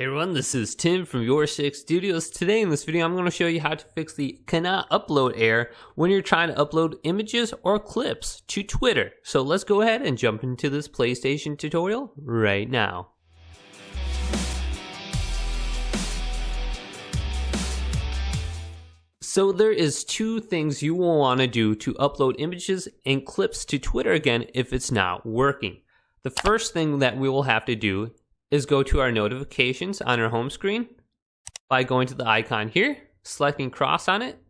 Hey everyone, this is Tim from YourSixStudios. Today in this video I'm going to show you how to fix the cannot upload error when you're trying to upload images or clips to Twitter. So let's go ahead and jump into this PlayStation tutorial right now. So there is two things you will want to do to upload images and clips to Twitter again if it's not working. The first thing that we will have to do is go to our notifications on our home screen by going to the icon here, selecting cross on it.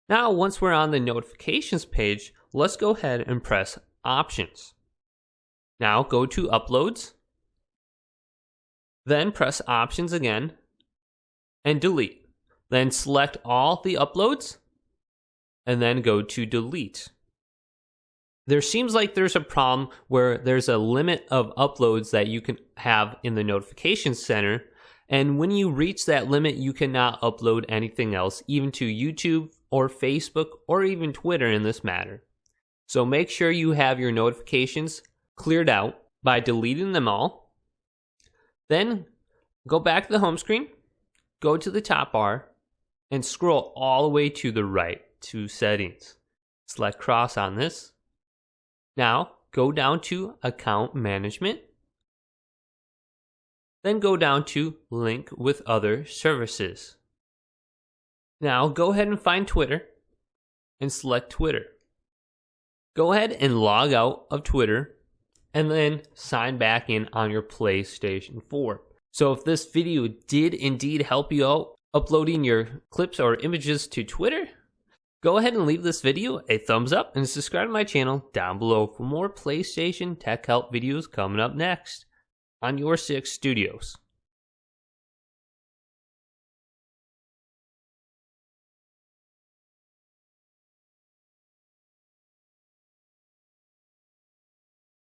Now, once we're on the notifications page, let's go ahead and press options. Now go to uploads, then press options again and delete. Then select all the uploads and then go to delete. There seems like there's a problem where there's a limit of uploads that you can have in the notifications center, and when you reach that limit you cannot upload anything else, even to YouTube or Facebook or even Twitter in this matter. So make sure you have your notifications cleared out by deleting them all. Then go back to the home screen, go to the top bar and scroll all the way to the right to settings. Select cross on this. Now, go down to Account Management. Then go down to Link with Other Services. Now, go ahead and find Twitter and select Twitter. Go ahead and log out of Twitter and then sign back in on your PlayStation 4. So if this video did indeed help you out uploading your clips or images to Twitter, go ahead and leave this video a thumbs up and subscribe to my channel down below for more PlayStation tech help videos coming up next on YourSixStudios.